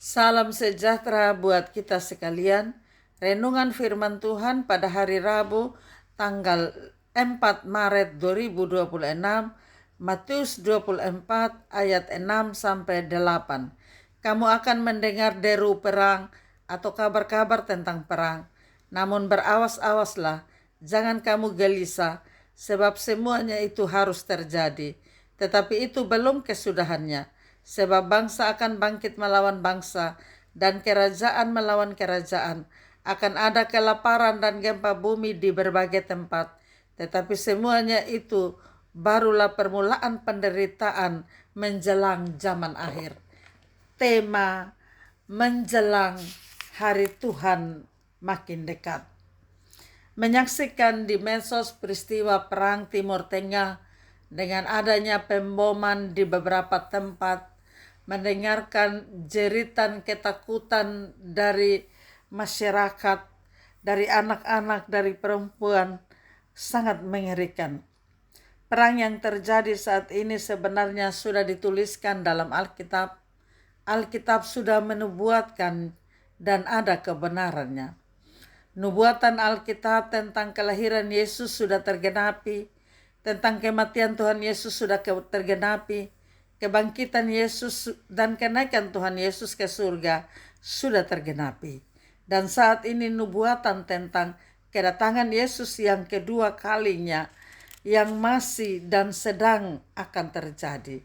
Salam sejahtera buat kita sekalian. Renungan firman Tuhan pada hari Rabu tanggal 4 Maret 2026, Matius 24 ayat 6 sampai 8. Kamu akan mendengar deru perang atau kabar-kabar tentang perang. Namun berawas-awaslah, jangan kamu gelisah, sebab semuanya itu harus terjadi. Tetapi itu belum kesudahannya. Sebab bangsa akan bangkit melawan bangsa, dan kerajaan melawan kerajaan. Akan ada kelaparan dan gempa bumi di berbagai tempat. Tetapi semuanya itu barulah permulaan penderitaan menjelang zaman akhir. Tema menjelang hari Tuhan makin dekat. Menyaksikan di medsos peristiwa perang Timur Tengah dengan adanya pemboman di beberapa tempat, mendengarkan jeritan ketakutan dari masyarakat, dari anak-anak, dari perempuan, sangat mengerikan. Perang yang terjadi saat ini sebenarnya sudah dituliskan dalam Alkitab. Alkitab sudah menubuatkan dan ada kebenarannya. Nubuatan Alkitab tentang kelahiran Yesus sudah tergenapi, tentang kematian Tuhan Yesus sudah tergenapi, kebangkitan Yesus dan kenaikan Tuhan Yesus ke surga sudah tergenapi. Dan saat ini nubuatan tentang kedatangan Yesus yang kedua kalinya yang masih dan sedang akan terjadi.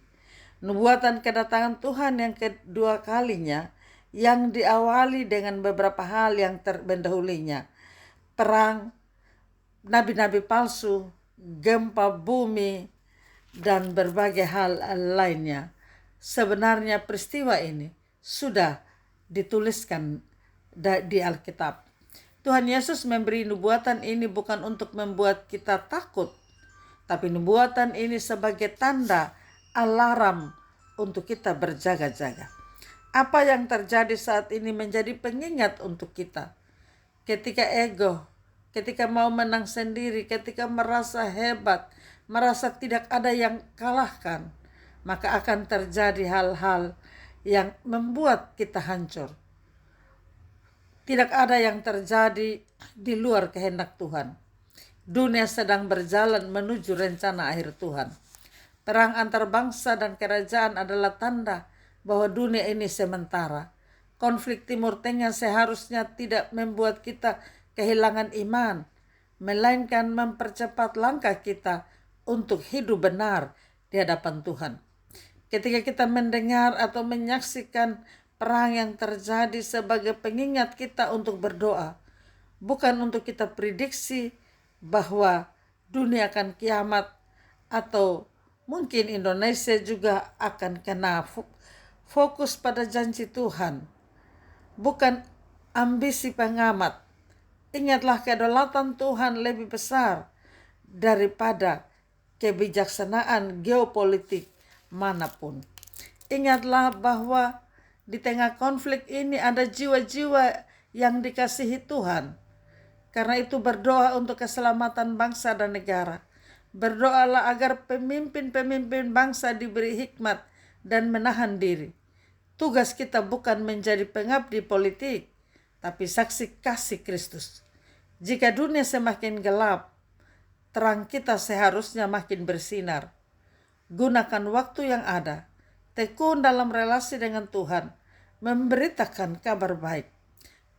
Nubuatan kedatangan Tuhan yang kedua kalinya yang diawali dengan beberapa hal yang terpendahulinya. Perang, nabi-nabi palsu, gempa bumi, dan berbagai hal lainnya. Sebenarnya peristiwa ini sudah dituliskan di Alkitab. Tuhan Yesus memberi nubuatan ini bukan untuk membuat kita takut, tapi nubuatan ini sebagai tanda alarm untuk kita berjaga-jaga. Apa yang terjadi saat ini menjadi pengingat untuk kita. Ketika ego, ketika mau menang sendiri, ketika merasa hebat, merasa tidak ada yang kalahkan, maka akan terjadi hal-hal yang membuat kita hancur. Tidak ada yang terjadi di luar kehendak Tuhan. Dunia sedang berjalan menuju rencana akhir Tuhan. Perang antar bangsa dan kerajaan adalah tanda bahwa dunia ini sementara. Konflik Timur Tengah seharusnya tidak membuat kita kehilangan iman, melainkan mempercepat langkah kita untuk hidup benar di hadapan Tuhan. Ketika kita mendengar atau menyaksikan perang yang terjadi sebagai pengingat kita untuk berdoa, bukan untuk kita prediksi bahwa dunia akan kiamat atau mungkin Indonesia juga akan kena. Fokus pada janji Tuhan, bukan ambisi pengamat. Ingatlah kedaulatan Tuhan lebih besar daripada kebijaksanaan geopolitik manapun. Ingatlah bahwa di tengah konflik ini ada jiwa-jiwa yang dikasihi Tuhan. Karena itu berdoa untuk keselamatan bangsa dan negara. Berdoalah agar pemimpin-pemimpin bangsa diberi hikmat dan menahan diri. Tugas kita bukan menjadi pengabdi politik, tapi saksi kasih Kristus. Jika dunia semakin gelap, terang kita seharusnya makin bersinar. Gunakan waktu yang ada, tekun dalam relasi dengan Tuhan, memberitakan kabar baik.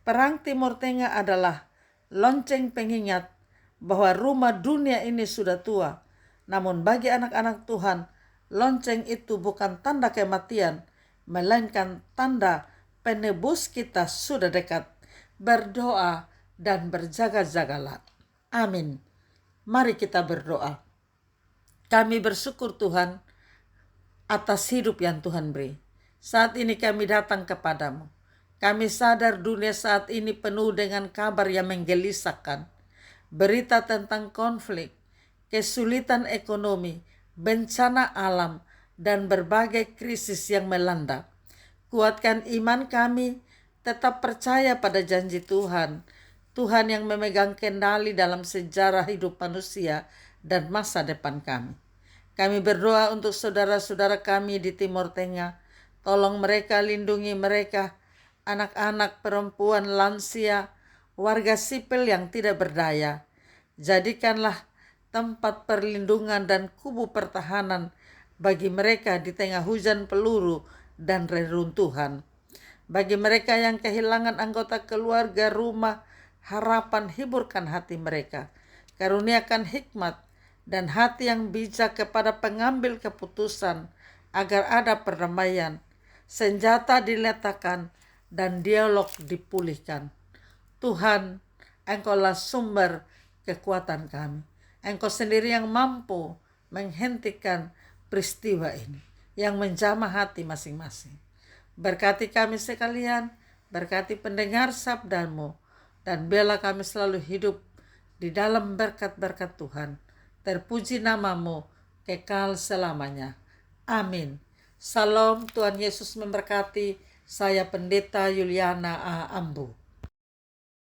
Perang Timur Tengah adalah lonceng pengingat bahwa rumah dunia ini sudah tua. Namun bagi anak-anak Tuhan, lonceng itu bukan tanda kematian, melainkan tanda penebus kita sudah dekat. Berdoa dan berjaga-jagalah. Amin. Mari kita berdoa. Kami bersyukur Tuhan atas hidup yang Tuhan beri. Saat ini kami datang kepadamu. Kami sadar dunia saat ini penuh dengan kabar yang menggelisahkan. Berita tentang konflik, kesulitan ekonomi, bencana alam, dan berbagai krisis yang melanda. Kuatkan iman kami, tetap percaya pada janji Tuhan. Tuhan yang memegang kendali dalam sejarah hidup manusia dan masa depan kami. Kami berdoa untuk saudara-saudara kami di Timur Tengah. Tolong mereka, lindungi mereka, anak-anak, perempuan, lansia, warga sipil yang tidak berdaya. Jadikanlah tempat perlindungan dan kubu pertahanan bagi mereka di tengah hujan peluru dan reruntuhan. Bagi mereka yang kehilangan anggota keluarga, rumah, harapan, hiburkan hati mereka. Karuniakan hikmat dan hati yang bijak kepada pengambil keputusan agar ada perdamaian, senjata diletakkan, dan dialog dipulihkan. Tuhan, Engkaulah sumber kekuatan kami. Engkau sendiri yang mampu menghentikan peristiwa ini yang menjamah hati masing-masing. Berkati kami sekalian, berkati pendengar sabda-Mu, dan biarlah kami selalu hidup di dalam berkat-berkat Tuhan. Terpuji nama-Mu kekal selamanya. Amin. Salam, Tuhan Yesus memberkati. Saya Pendeta Yuliana A. Ambu.